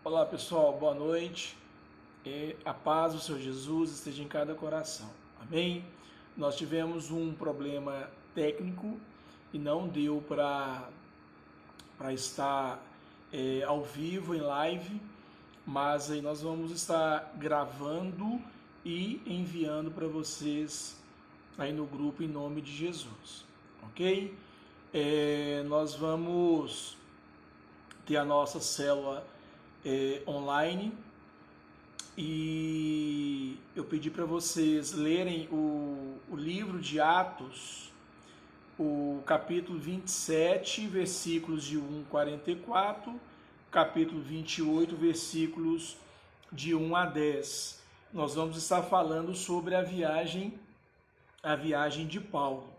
Olá pessoal, boa noite. A paz do Senhor Jesus esteja em cada coração. Amém? Nós tivemos um problema técnico e não deu para estar ao vivo, em live, mas aí nós vamos estar gravando e enviando para vocês aí no grupo em nome de Jesus, ok? Nós vamos ter a nossa célula online e eu pedi para vocês lerem o livro de Atos, o capítulo 27, versículos de 1 a 44, capítulo 28, versículos de 1 a 10. Nós vamos estar falando sobre a viagem de Paulo,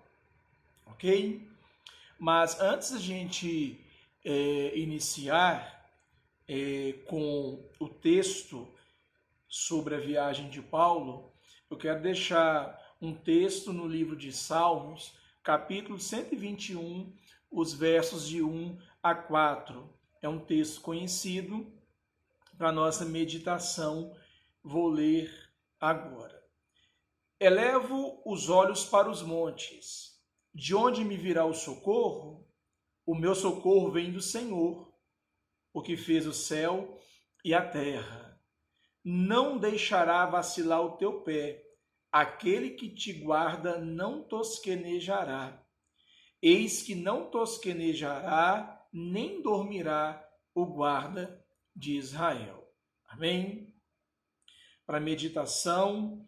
ok? Mas antes da gente iniciar com o texto sobre a viagem de Paulo, eu quero deixar um texto no livro de Salmos, capítulo 121, os versos de 1 a 4. É um texto conhecido para nossa meditação. Vou ler agora. Elevo os olhos para os montes. De onde me virá o socorro? O meu socorro vem do Senhor, o que fez o céu e a terra. Não deixará vacilar o teu pé. Aquele que te guarda não tosquenejará. Eis que não tosquenejará, nem dormirá o guarda de Israel. Amém? Para meditação,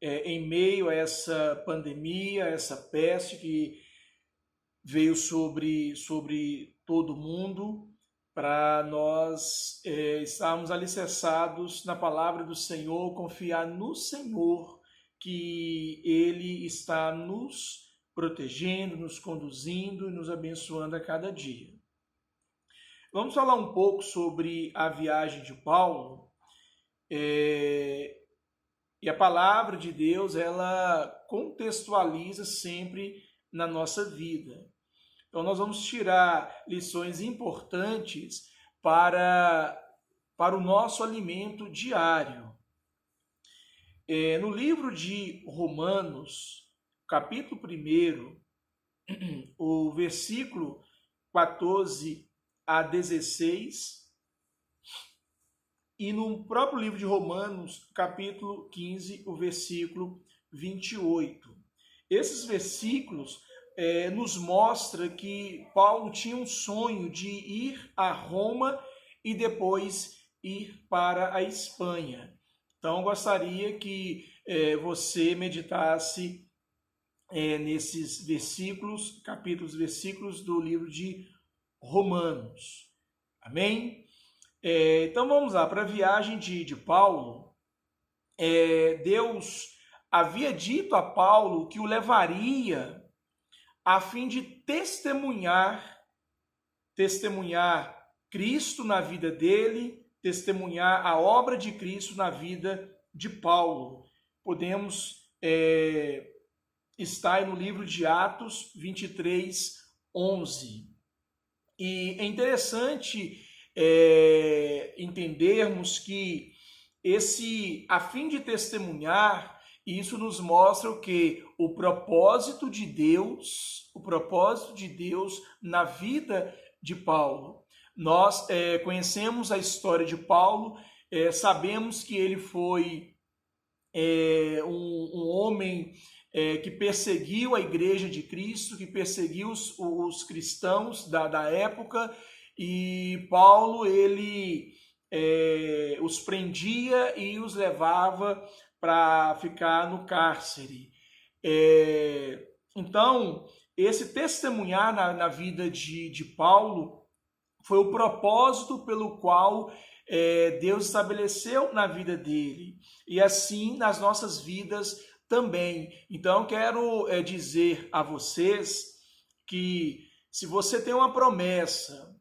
em meio a essa pandemia, essa peste que veio sobre todo o mundo, para nós estarmos alicerçados na palavra do Senhor, confiar no Senhor, que Ele está nos protegendo, nos conduzindo e nos abençoando a cada dia. Vamos falar um pouco sobre a viagem de Paulo. E a palavra de Deus, ela contextualiza sempre na nossa vida. Então, nós vamos tirar lições importantes para o nosso alimento diário. No livro de Romanos, capítulo 1, o versículo 14 a 16, e no próprio livro de Romanos, capítulo 15, o versículo 28. Esses versículos nos mostra que Paulo tinha um sonho de ir a Roma e depois ir para a Espanha. Então, eu gostaria que você meditasse nesses versículos, versículos do livro de Romanos. Amém? Então, vamos lá, para a viagem de Paulo. Deus havia dito a Paulo que o levaria a fim de testemunhar Cristo na vida dele, testemunhar a obra de Cristo na vida de Paulo. Podemos estar aí no livro de Atos 23, 11. E é interessante entendermos que a fim de testemunhar, isso nos mostra o quê? O propósito de Deus na vida de Paulo. Nós conhecemos a história de Paulo, sabemos que ele foi um homem que perseguiu a igreja de Cristo, que perseguiu os cristãos da época, e Paulo, ele os prendia e os levava para ficar no cárcere. Então, esse testemunhar na vida de Paulo foi o propósito pelo qual Deus estabeleceu na vida dele. E assim nas nossas vidas também. Então, eu quero dizer a vocês que se você tem uma promessa,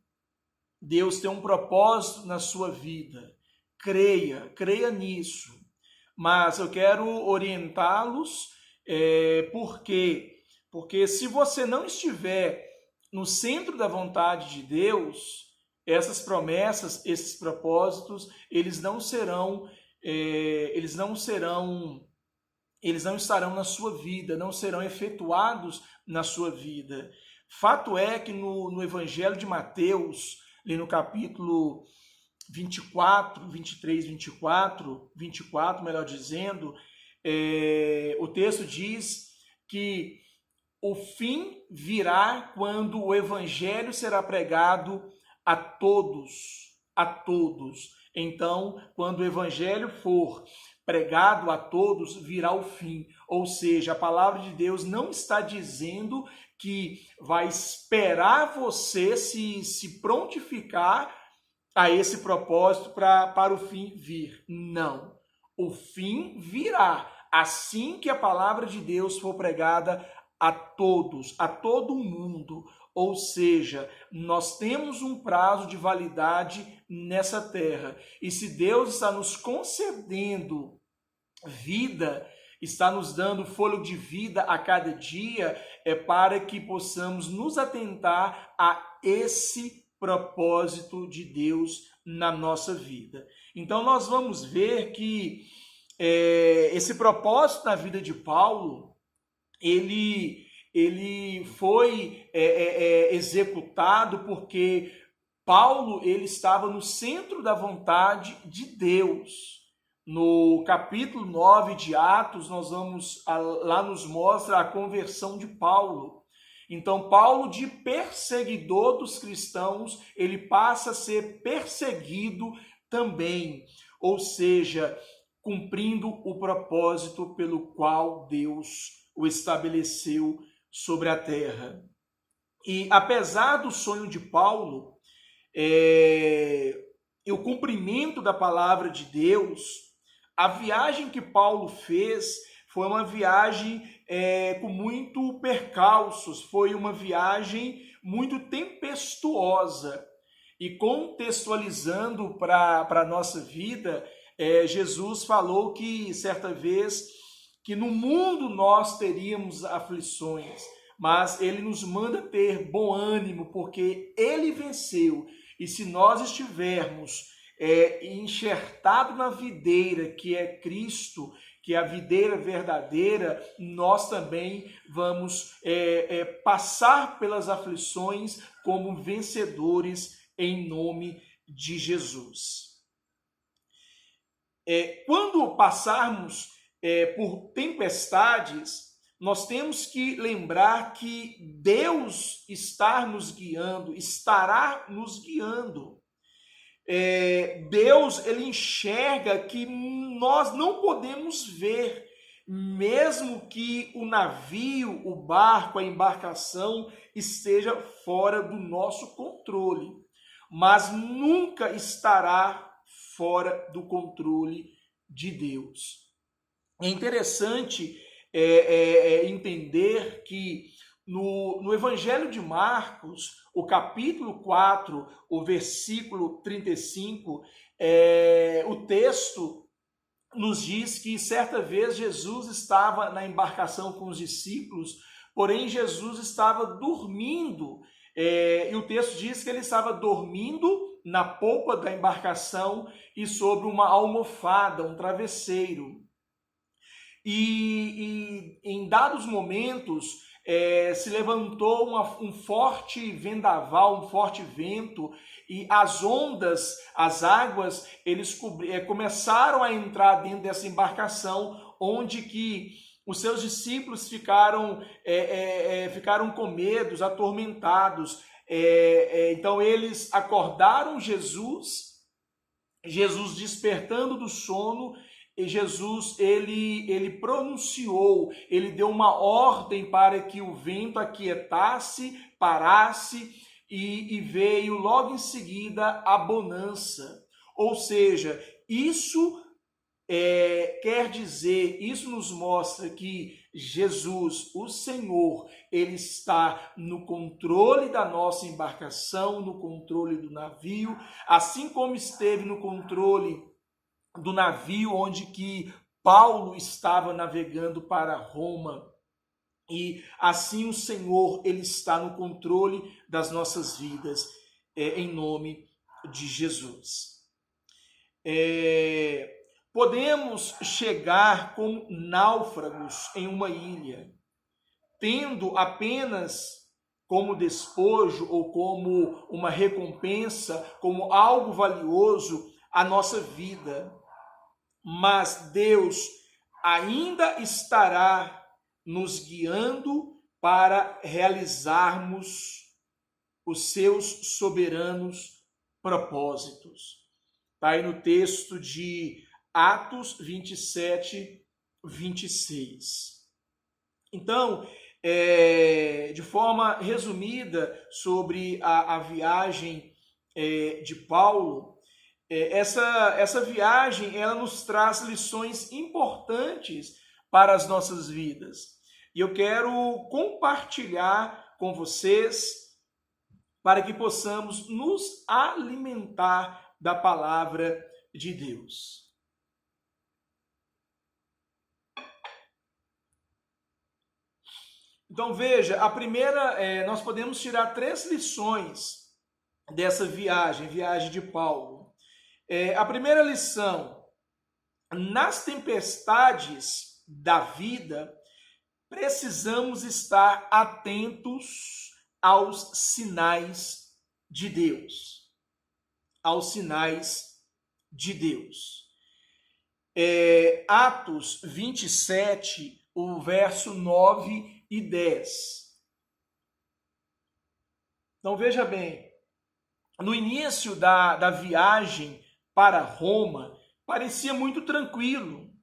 Deus tem um propósito na sua vida, creia nisso. Mas eu quero orientá-los, porque se você não estiver no centro da vontade de Deus, essas promessas, esses propósitos, eles não estarão na sua vida, não serão efetuados na sua vida. Fato é que no Evangelho de Mateus, ali no capítulo 24, 23, 24, melhor dizendo, o texto diz que o fim virá quando o evangelho será pregado a todos, a todos. Então, quando o evangelho for pregado a todos, virá o fim. Ou seja, a palavra de Deus não está dizendo que vai esperar você se prontificar a esse propósito para o fim vir. Não. O fim virá assim que a palavra de Deus for pregada a todos, a todo mundo. Ou seja, nós temos um prazo de validade nessa terra. E se Deus está nos concedendo vida, está nos dando fôlego de vida a cada dia, é para que possamos nos atentar a esse propósito de Deus na nossa vida. Então nós vamos ver que esse propósito na vida de Paulo, ele foi executado porque Paulo ele estava no centro da vontade de Deus. No capítulo 9 de Atos, lá nos mostra a conversão de Paulo. Então, Paulo, de perseguidor dos cristãos, ele passa a ser perseguido também, ou seja, cumprindo o propósito pelo qual Deus o estabeleceu sobre a terra. E apesar do sonho de Paulo, e o cumprimento da palavra de Deus, a viagem que Paulo fez foi uma viagem com muito percalços, foi uma viagem muito tempestuosa. E contextualizando para a nossa vida, Jesus falou que certa vez que no mundo nós teríamos aflições, mas ele nos manda ter bom ânimo, porque ele venceu. E se nós estivermos enxertados na videira, que é Cristo, que é a videira verdadeira, nós também vamos passar pelas aflições como vencedores em nome de Jesus. Quando passarmos por tempestades, nós temos que lembrar que Deus estará nos guiando. Deus, ele enxerga que nós não podemos ver, mesmo que o navio, o barco, a embarcação esteja fora do nosso controle, mas nunca estará fora do controle de Deus. É interessante entender que no Evangelho de Marcos, o capítulo 4, o versículo 35, o texto nos diz que certa vez Jesus estava na embarcação com os discípulos, porém Jesus estava dormindo, e o texto diz que ele estava dormindo na polpa da embarcação e sobre uma almofada, um travesseiro. E em dados momentos, se levantou um forte vendaval, um forte vento, e as ondas, as águas, eles começaram a entrar dentro dessa embarcação, onde que os seus discípulos ficaram com medo, atormentados. Então eles acordaram Jesus despertando do sono, e Jesus, ele pronunciou, ele deu uma ordem para que o vento aquietasse, parasse, e veio logo em seguida a bonança. Ou seja, isso quer dizer, isso nos mostra que Jesus, o Senhor, ele está no controle da nossa embarcação, no controle do navio, assim como esteve no controle do navio onde que Paulo estava navegando para Roma. E assim o Senhor, ele está no controle das nossas vidas, em nome de Jesus. Podemos chegar como náufragos em uma ilha, tendo apenas como despojo ou como uma recompensa, como algo valioso, a nossa vida. Mas Deus ainda estará nos guiando para realizarmos os seus soberanos propósitos. Está aí no texto de Atos 27, 26. Então, de forma resumida sobre a viagem de Paulo, essa viagem ela nos traz lições importantes para as nossas vidas. E eu quero compartilhar com vocês para que possamos nos alimentar da palavra de Deus. Então veja, a primeira, nós podemos tirar 3 lições dessa viagem de Paulo. A primeira lição: nas tempestades da vida, precisamos estar atentos aos sinais de Deus. Aos sinais de Deus. Atos 27, o verso 9 e 10. Então veja bem, no início da viagem para Roma, parecia muito tranquilo,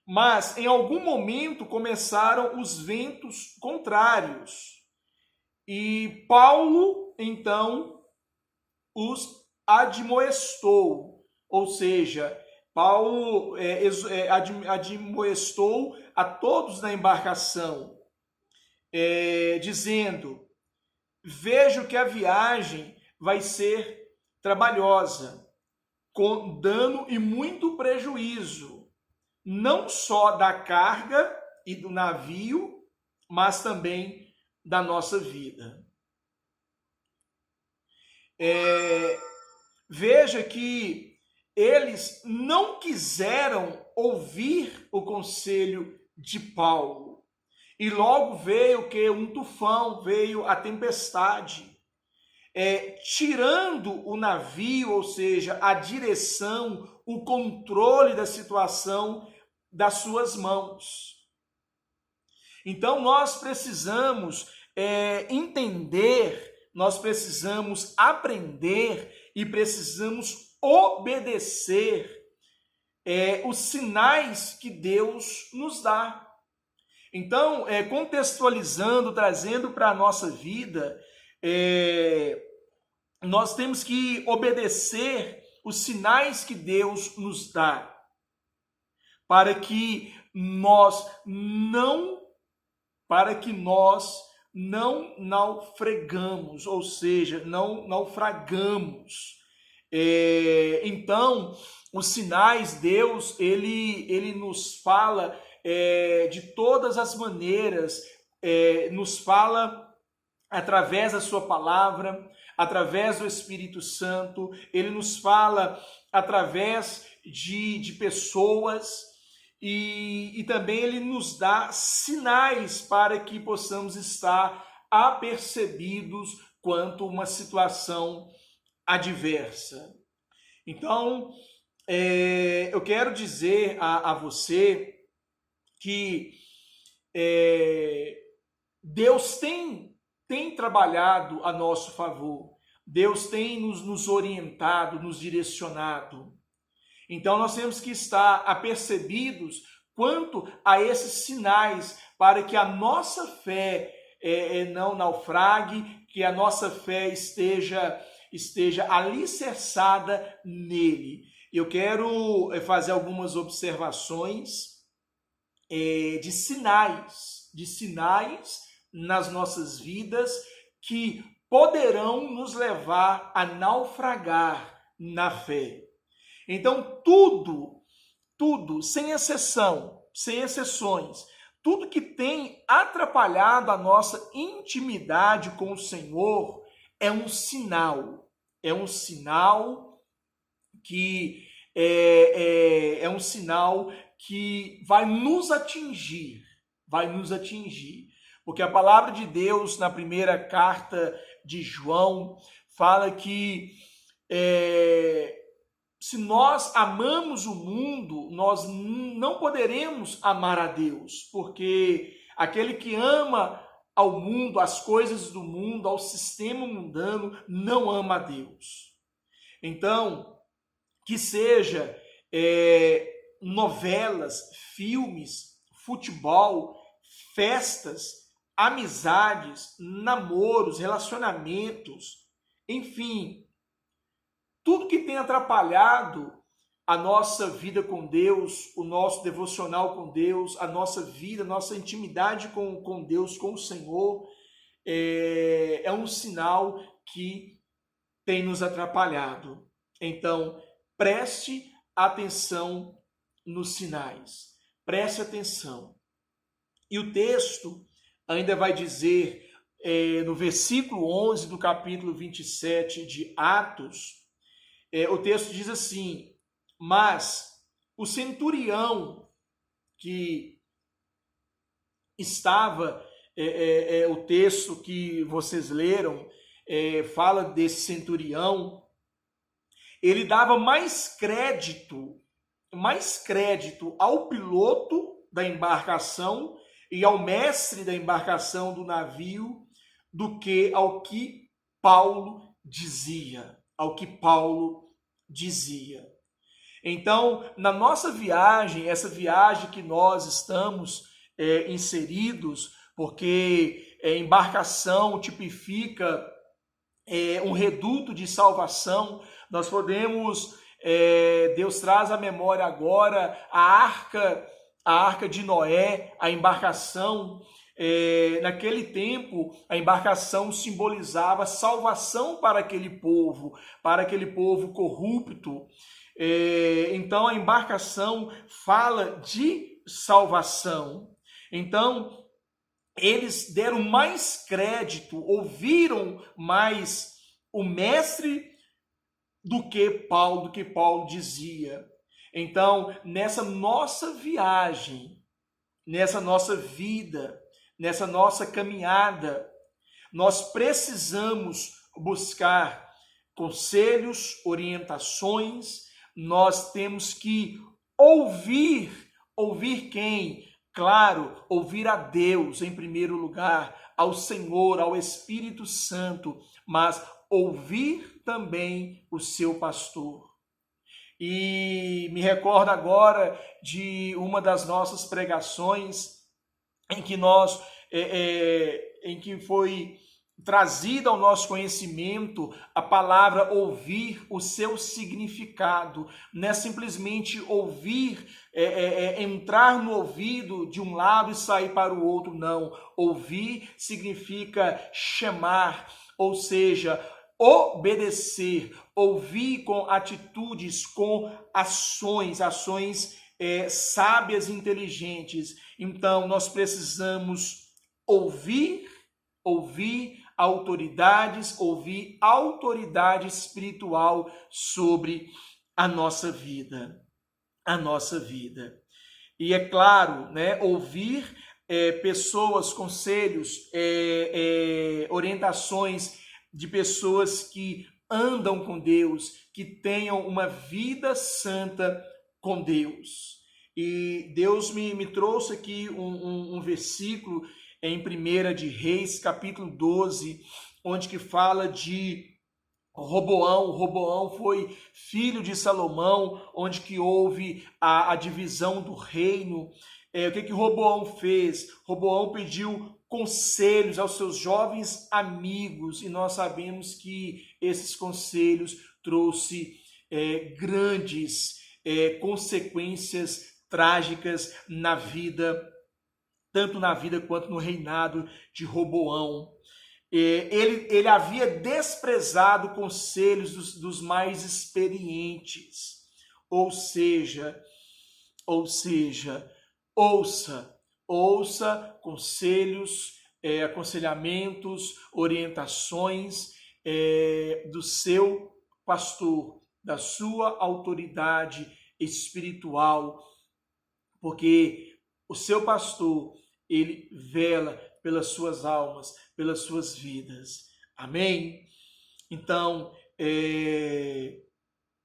mas em algum momento começaram os ventos contrários. E Paulo, então, os admoestou, ou seja, Paulo admoestou a todos na embarcação, dizendo: vejo que a viagem vai ser trabalhosa, com dano e muito prejuízo, não só da carga e do navio, mas também da nossa vida. Veja que eles não quiseram ouvir o conselho de Paulo. E logo veio um tufão, veio a tempestade, tirando o navio, ou seja, a direção, o controle da situação das suas mãos. Então nós precisamos entender, nós precisamos aprender e precisamos obedecer os sinais que Deus nos dá. Então, contextualizando, trazendo para a nossa vida, nós temos que obedecer os sinais que Deus nos dá, para que nós não naufragamos, ou seja, não naufragamos. Então, os sinais, Deus, ele nos fala de todas as maneiras, nos fala através da sua palavra, através do Espírito Santo, ele nos fala através de pessoas, e também ele nos dá sinais para que possamos estar apercebidos quanto uma situação adversa. Então, eu quero dizer a você que Deus tem trabalhado a nosso favor. Deus tem nos orientado, nos direcionado. Então, nós temos que estar apercebidos quanto a esses sinais para que a nossa fé não naufrague, que a nossa fé esteja alicerçada nele. Eu quero fazer algumas observações de sinais nas nossas vidas que poderão nos levar a naufragar na fé. Então, tudo, sem exceções, tudo que tem atrapalhado a nossa intimidade com o Senhor é um sinal. é um sinal que é um sinal que vai nos atingir, porque a palavra de Deus na primeira carta de João fala que se nós amamos o mundo, nós não poderemos amar a Deus, porque aquele que ama ao mundo, às coisas do mundo, ao sistema mundano, não ama a Deus. Então, que seja novelas, filmes, futebol, festas, amizades, namoros, relacionamentos, enfim, tudo que tem atrapalhado a nossa vida com Deus, o nosso devocional com Deus, a nossa vida, a nossa intimidade com Deus, com o Senhor, é um sinal que tem nos atrapalhado. Então, preste atenção nos sinais. Preste atenção. E o texto ainda vai dizer, no versículo 11 do capítulo 27 de Atos, o texto diz assim: mas o centurião que estava, o texto que vocês leram, fala desse centurião, ele dava mais crédito ao piloto da embarcação e ao mestre da embarcação do navio do que ao que Paulo dizia. Então, na nossa viagem, essa viagem que nós estamos inseridos, porque embarcação tipifica um reduto de salvação, nós podemos, Deus traz à memória agora a arca de Noé, a embarcação. Naquele tempo, a embarcação simbolizava salvação para aquele povo corrupto. Então, a embarcação fala de salvação. Então, eles deram mais crédito, ouviram mais o mestre do que Paulo dizia. Então, nessa nossa viagem, nessa nossa vida, nessa nossa caminhada, nós precisamos buscar conselhos, orientações, nós temos que ouvir quem? Claro, ouvir a Deus em primeiro lugar, ao Senhor, ao Espírito Santo, mas ouvir também o seu pastor. E me recordo agora de uma das nossas pregações em que foi trazida ao nosso conhecimento a palavra ouvir, o seu significado. Não é simplesmente ouvir, entrar no ouvido de um lado e sair para o outro, não. Ouvir significa chamar, ou seja, obedecer, ouvir com atitudes, com ações sábias e inteligentes. Então, nós precisamos ouvir autoridades, ouvir autoridade espiritual sobre a nossa vida. E é claro, né, ouvir pessoas, conselhos, orientações de pessoas que andam com Deus, que tenham uma vida santa com Deus. E Deus me trouxe aqui um versículo em 1 de Reis, capítulo 12, onde que fala de Roboão. Roboão foi filho de Salomão, onde que houve a divisão do reino. O que Roboão fez? Roboão pediu conselhos aos seus jovens amigos, e nós sabemos que esses conselhos trouxe grandes consequências trágicas na vida, tanto na vida quanto no reinado de Roboão. Ele havia desprezado conselhos dos mais experientes, ou seja, ouça conselhos, aconselhamentos, orientações do seu pastor, da sua autoridade espiritual, porque o seu pastor, ele vela pelas suas almas, pelas suas vidas. Amém? Então,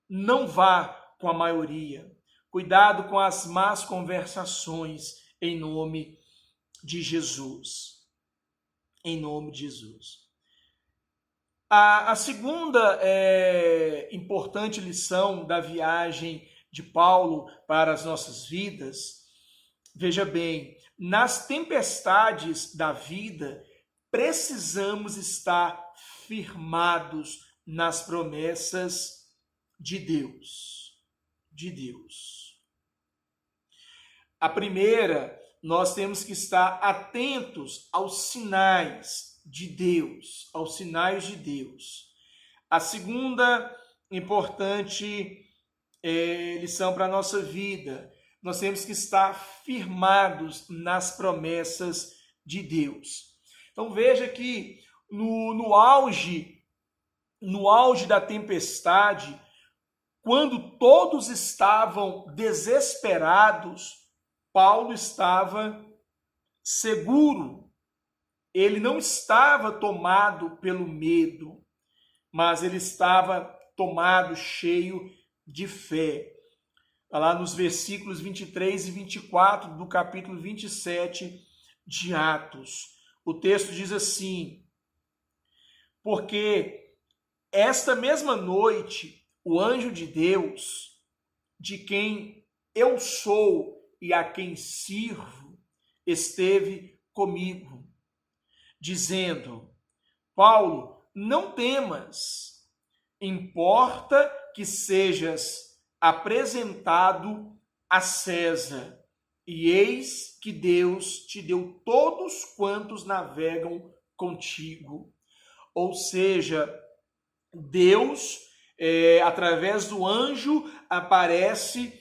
não vá com a maioria. Cuidado com as más conversações em nome de Jesus. Em nome de Jesus. A segunda importante lição da viagem de Paulo para as nossas vidas, veja bem, nas tempestades da vida, precisamos estar firmados nas promessas de Deus. De Deus. A primeira, nós temos que estar atentos aos sinais de Deus, aos sinais de Deus. A segunda importante lição para a nossa vida, nós temos que estar firmados nas promessas de Deus. Então veja que no auge da tempestade, quando todos estavam desesperados, Paulo estava seguro. Ele não estava tomado pelo medo, mas ele estava tomado, cheio de fé. Lá nos versículos 23 e 24 do capítulo 27 de Atos. O texto diz assim: porque esta mesma noite, o anjo de Deus, de quem eu sou e a quem sirvo, esteve comigo, dizendo: Paulo, não temas, importa que sejas apresentado a César, e eis que Deus te deu todos quantos navegam contigo. Ou seja, Deus, através do anjo, aparece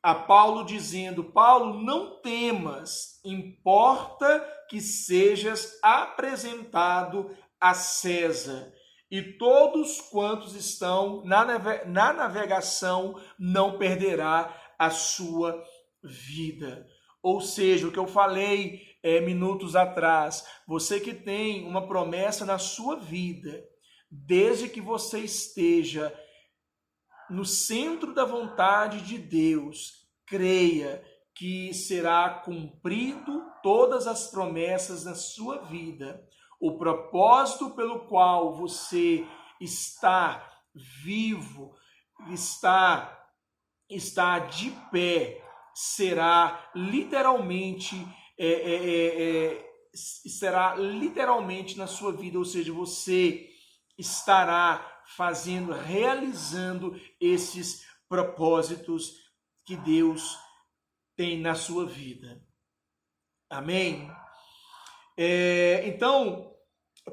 a Paulo dizendo: Paulo, não temas, importa que sejas apresentado a César, e todos quantos estão na navegação não perderá a sua vida. Ou seja, o que eu falei minutos atrás, você que tem uma promessa na sua vida, desde que você esteja no centro da vontade de Deus, creia que será cumprido todas as promessas na sua vida. O propósito pelo qual você está vivo, está de pé, será literalmente na sua vida, ou seja, você estará realizando esses propósitos que Deus tem na sua vida. Amém? Então,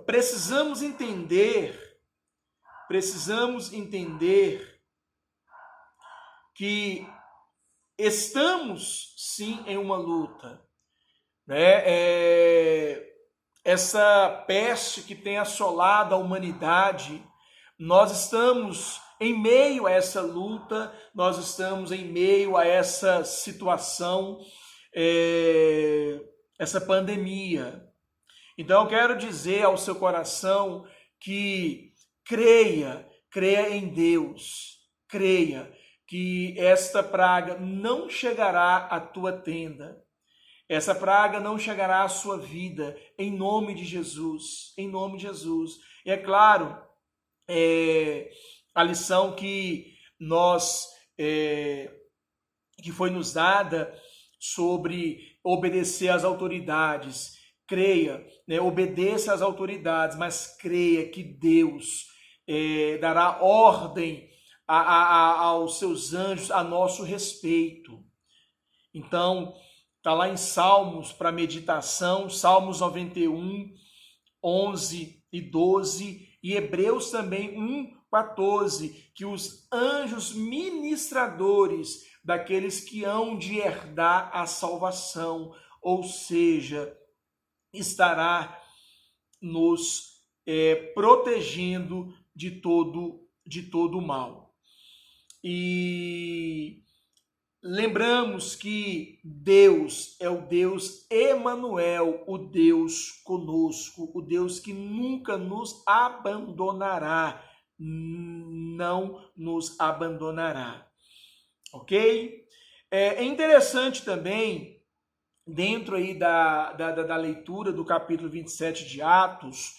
precisamos entender que estamos sim em uma luta, né? Essa peste que tem assolado a humanidade, nós estamos em meio a essa luta, nós estamos em meio a essa situação, essa pandemia. Então eu quero dizer ao seu coração que creia em Deus, creia que esta praga não chegará à tua tenda, essa praga não chegará à sua vida, em nome de Jesus, em nome de Jesus. E é claro, a lição que que foi nos dada sobre obedecer às autoridades. Creia, né? Obedeça às autoridades, mas creia que Deus dará ordem aos seus anjos a nosso respeito. Então, está lá em Salmos para meditação, Salmos 91, 11 e 12, e Hebreus também 1, 14, que os anjos ministradores daqueles que hão de herdar a salvação, ou seja, estará nos protegendo de todo de todo o mal. E lembramos que Deus é o Deus Emanuel, o Deus conosco, o Deus que nunca nos abandonará, não nos abandonará, ok? É interessante também, dentro aí da leitura do capítulo 27 de Atos,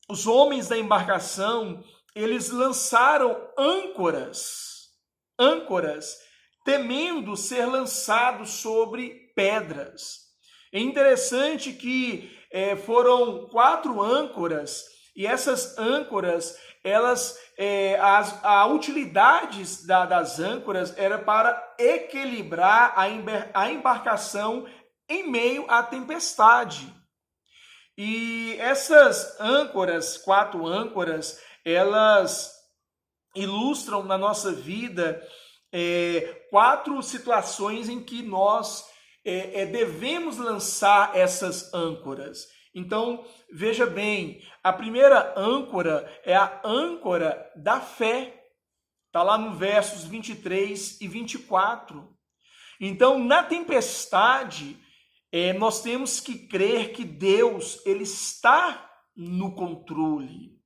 os homens da embarcação, eles lançaram âncoras, temendo ser lançados sobre pedras. É interessante que foram 4 âncoras, e essas âncoras, a utilidade das âncoras era para equilibrar a embarcação em meio à tempestade. E essas âncoras, 4 âncoras, elas ilustram na nossa vida 4 situações em que nós devemos lançar essas âncoras. Então, veja bem, a primeira âncora é a âncora da fé. Está lá no versos 23 e 24. Então, na tempestade, nós temos que crer que Deus, ele está no controle.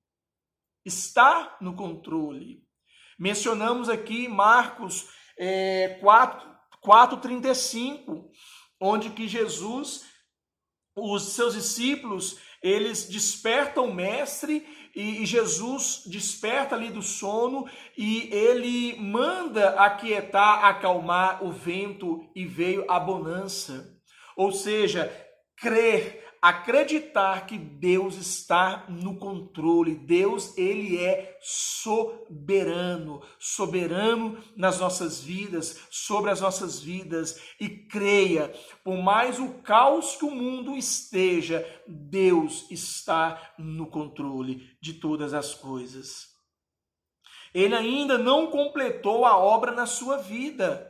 Está no controle. Mencionamos aqui Marcos 4:35, onde que Jesus, os seus discípulos, eles despertam o mestre e Jesus desperta ali do sono e ele manda aquietar, acalmar o vento e veio a bonança. Ou seja, crer, acreditar que Deus está no controle. Deus, ele é soberano, soberano nas nossas vidas, sobre as nossas vidas. E creia, por mais o caos que o mundo esteja, Deus está no controle de todas as coisas. Ele ainda não completou a obra na sua vida.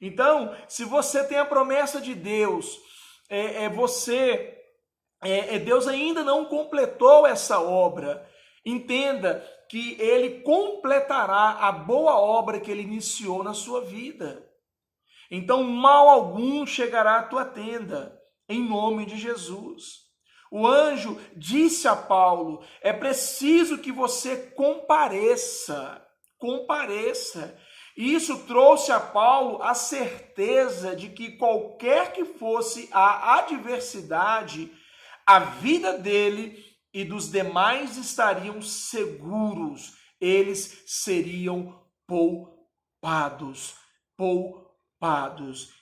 Então, se você tem a promessa de Deus, Deus ainda não completou essa obra. Entenda que ele completará a boa obra que ele iniciou na sua vida. Então, mal algum chegará à tua tenda, em nome de Jesus. O anjo disse a Paulo: é preciso que você compareça. Isso trouxe a Paulo a certeza de que qualquer que fosse a adversidade, a vida dele e dos demais estariam seguros, eles seriam poupados.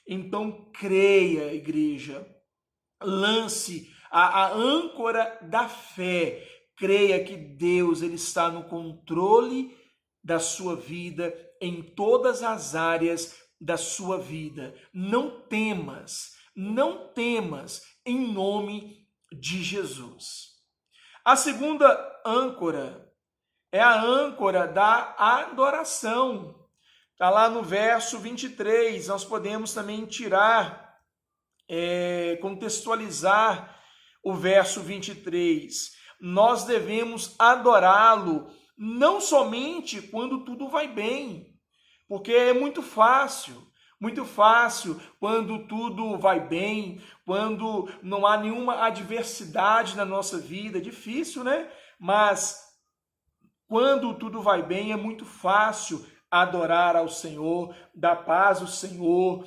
Então creia, igreja, lance a âncora da fé, creia que Deus, ele está no controle da sua vida, em todas as áreas da sua vida. Não temas, em nome de Jesus. A segunda âncora é a âncora da adoração. Está lá no verso 23, nós podemos também tirar, contextualizar o verso 23. Nós devemos adorá-lo não somente quando tudo vai bem, porque é muito fácil quando tudo vai bem, quando não há nenhuma adversidade na nossa vida, é difícil, né? Mas quando tudo vai bem, é muito fácil adorar ao Senhor, dar paz ao Senhor,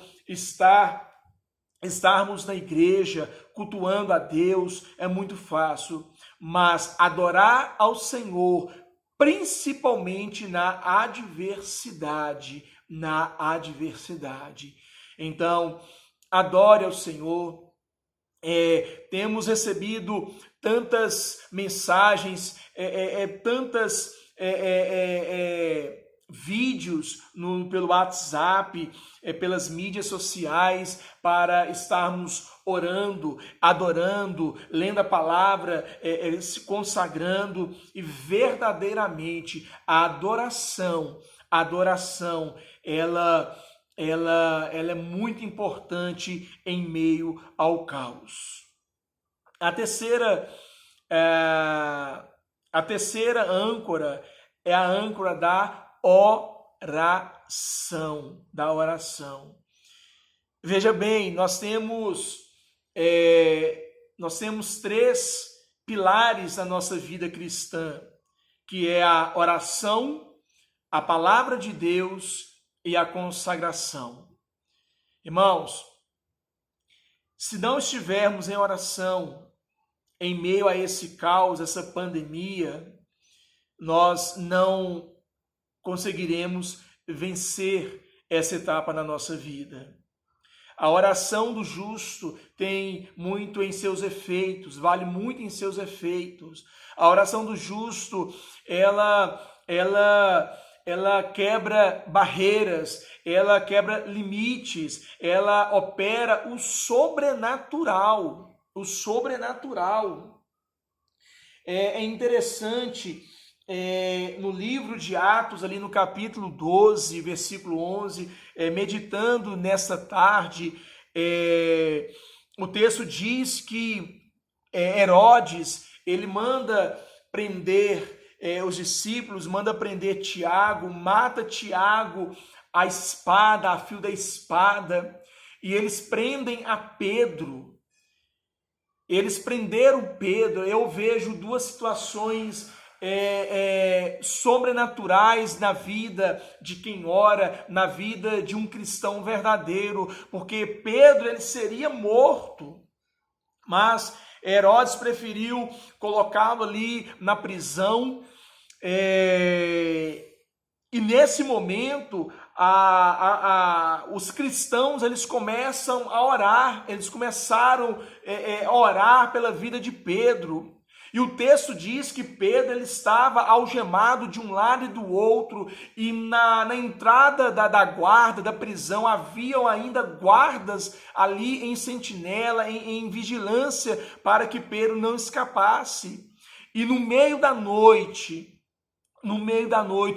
estarmos na igreja, cultuando a Deus, é muito fácil. Mas adorar ao Senhor, principalmente na adversidade. Então, adore ao Senhor. Temos recebido tantas mensagens, tantas vídeos pelo WhatsApp, pelas mídias sociais, para estarmos orando, adorando, lendo a palavra, se consagrando, e verdadeiramente a adoração, ela é muito importante em meio ao caos. A terceira A terceira âncora é a âncora da oração, Veja bem, nós temos três pilares da nossa vida cristã, que é a oração, a palavra de Deus e a consagração. Irmãos, se não estivermos em oração, em meio a esse caos, essa pandemia, nós não conseguiremos vencer essa etapa na nossa vida. A oração do justo tem muito em seus efeitos, vale muito em seus efeitos. A oração do justo, ela quebra barreiras, ela quebra limites, ela opera o sobrenatural. É interessante, no livro de Atos, ali no capítulo 12, versículo 11, meditando nessa tarde, o texto diz que Herodes, ele manda prender os discípulos, manda prender Tiago, mata Tiago a fio da espada, e eles prendem a Pedro. Eles prenderam Pedro. Eu vejo duas situações sobrenaturais na vida de quem ora, na vida de um cristão verdadeiro, porque Pedro ele seria morto, mas Herodes preferiu colocá-lo ali na prisão, e nesse momento os cristãos eles começam a orar, eles começaram a orar pela vida de Pedro. E o texto diz que Pedro ele estava algemado de um lado e do outro, e na entrada da guarda, da prisão, haviam ainda guardas ali em sentinela, em vigilância, para que Pedro não escapasse. E no meio da noite,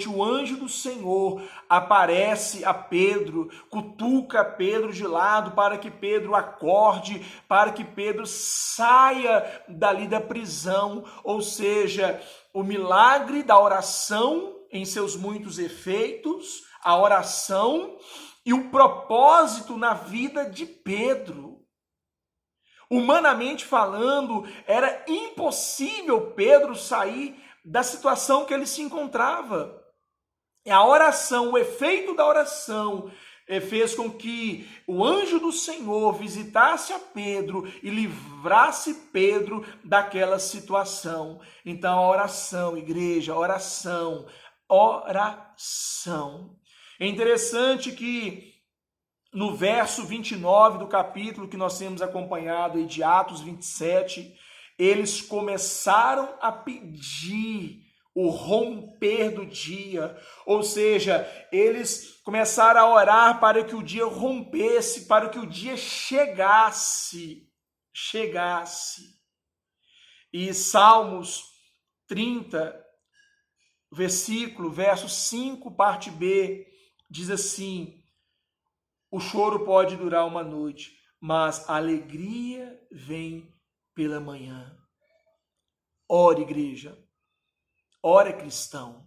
o anjo do Senhor aparece a Pedro, cutuca Pedro de lado para que Pedro acorde, para que Pedro saia dali da prisão. Ou seja, o milagre da oração em seus muitos efeitos, a oração e o propósito na vida de Pedro. Humanamente falando, era impossível Pedro sair da situação que ele se encontrava. A oração, o efeito da oração fez com que o anjo do Senhor visitasse a Pedro e livrasse Pedro daquela situação. Então, a oração, igreja, oração. É interessante que no verso 29 do capítulo que nós temos acompanhado aí de Atos 27, eles começaram a pedir o romper do dia, ou seja, eles começaram a orar para que o dia rompesse, para que o dia chegasse. E Salmos 30, verso 5, parte B, diz assim: o choro pode durar uma noite, mas a alegria vem pela manhã. Ore, igreja. Ora, cristão.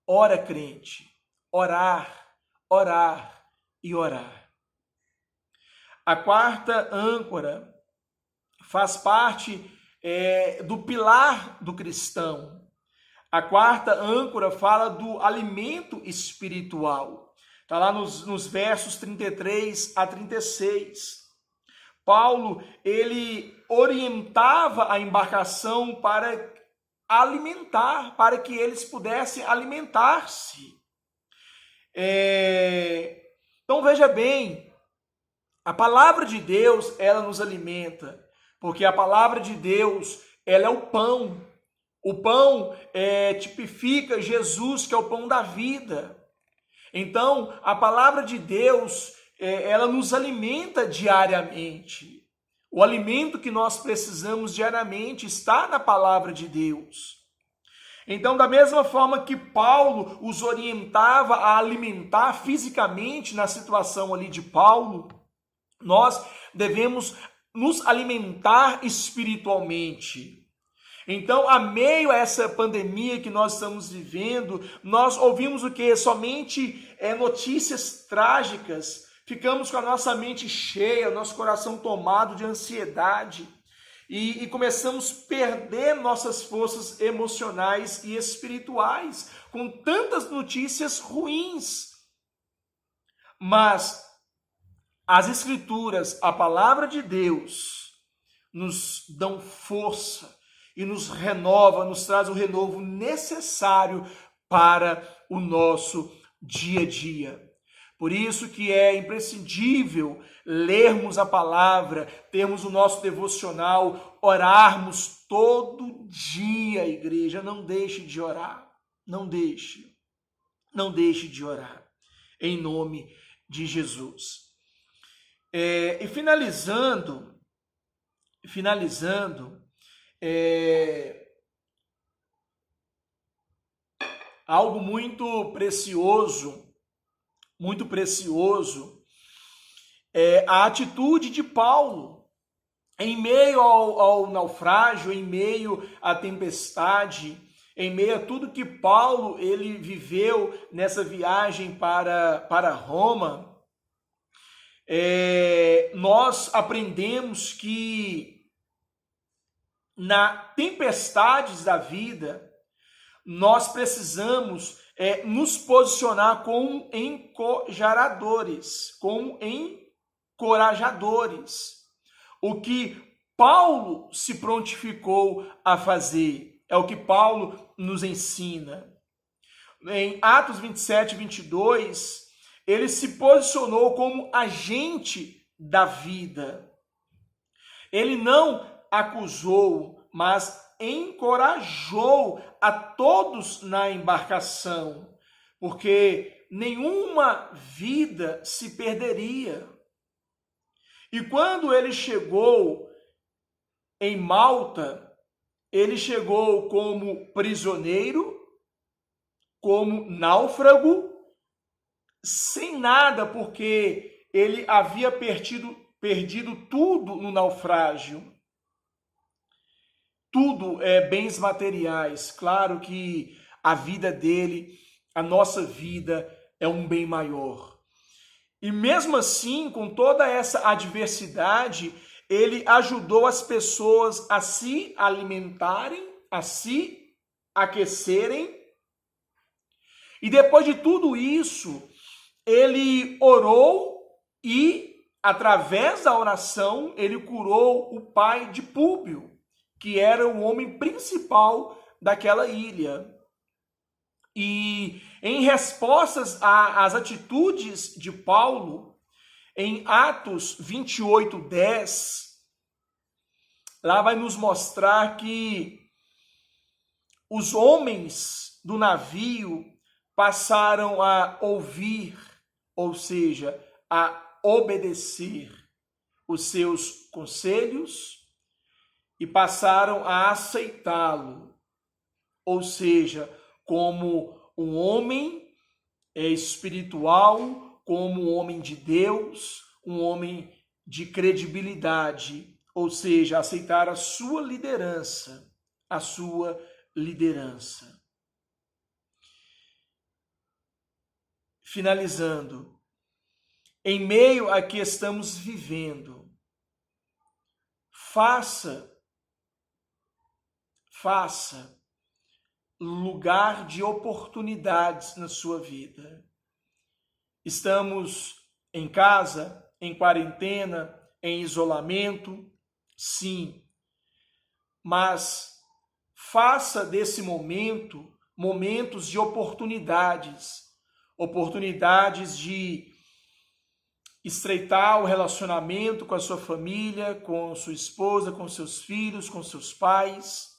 Ora, crente. Orar e orar. A quarta âncora faz parte do pilar do cristão. A quarta âncora fala do alimento espiritual. Está lá nos versos 33 a 36. Paulo, ele orientava a embarcação para alimentar, para que eles pudessem alimentar-se. Então veja bem, a palavra de Deus, ela nos alimenta, porque a palavra de Deus, ela é o pão. O pão tipifica Jesus, que é o pão da vida. Então, a palavra de Deus, ela nos alimenta diariamente. O alimento que nós precisamos diariamente está na palavra de Deus. Então, da mesma forma que Paulo os orientava a alimentar fisicamente, na situação ali de Paulo, nós devemos nos alimentar espiritualmente. Então, a meio a essa pandemia que nós estamos vivendo, nós ouvimos o quê? Somente notícias trágicas. Ficamos com a nossa mente cheia, nosso coração tomado de ansiedade e começamos a perder nossas forças emocionais e espirituais com tantas notícias ruins. Mas as Escrituras, a palavra de Deus, nos dão força e nos renova, nos traz o renovo necessário para o nosso dia a dia. Por isso que é imprescindível lermos a palavra, termos o nosso devocional, orarmos todo dia, igreja. Não deixe de orar, não deixe de orar, em nome de Jesus. E finalizando, algo muito precioso é a atitude de Paulo em meio ao naufrágio, em meio à tempestade, em meio a tudo que Paulo ele viveu nessa viagem para Roma. Nós aprendemos que na tempestades da vida nós precisamos nos posicionar como encorajadores, O que Paulo se prontificou a fazer é o que Paulo nos ensina. Em Atos 27, 22, ele se posicionou como agente da vida. Ele não acusou, mas encorajou a todos na embarcação, porque nenhuma vida se perderia. E quando ele chegou em Malta, ele chegou como prisioneiro, como náufrago, sem nada, porque ele havia perdido tudo no naufrágio. Tudo bens materiais. Claro que a vida dele, a nossa vida é um bem maior. E mesmo assim, com toda essa adversidade, ele ajudou as pessoas a se alimentarem, a se aquecerem. E depois de tudo isso, ele orou e, através da oração, ele curou o pai de Públio, que era o homem principal daquela ilha. E em respostas às atitudes de Paulo, em Atos 28, 10, lá vai nos mostrar que os homens do navio passaram a ouvir, ou seja, a obedecer os seus conselhos, e passaram a aceitá-lo, ou seja, como um homem espiritual, como um homem de Deus, um homem de credibilidade, ou seja, aceitar a sua liderança, Finalizando, em meio a que estamos vivendo, faça lugar de oportunidades na sua vida. Estamos em casa, em quarentena, em isolamento, sim, mas faça desse momento momentos de oportunidades de estreitar o relacionamento com a sua família, com sua esposa, com seus filhos, com seus pais.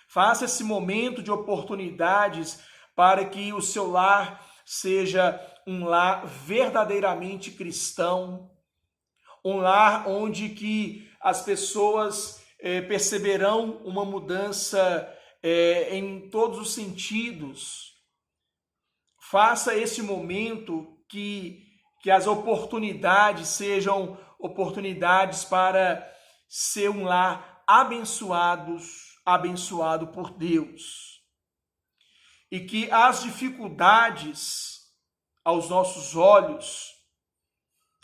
Faça esse momento de oportunidades para que o seu lar seja um lar verdadeiramente cristão, um lar onde que as pessoas perceberão uma mudança em todos os sentidos. Faça esse momento que as oportunidades sejam oportunidades para ser um lar abençoados, abençoado por Deus. E que as dificuldades aos nossos olhos,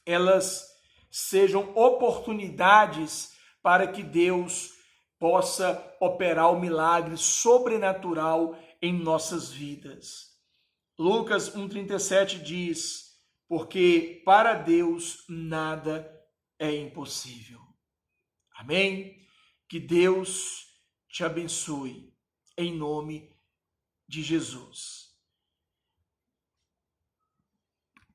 elas sejam oportunidades para que Deus possa operar o milagre sobrenatural em nossas vidas. Lucas 1,37 diz: porque para Deus nada é impossível. Amém? Que Deus te abençoe, em nome de Jesus.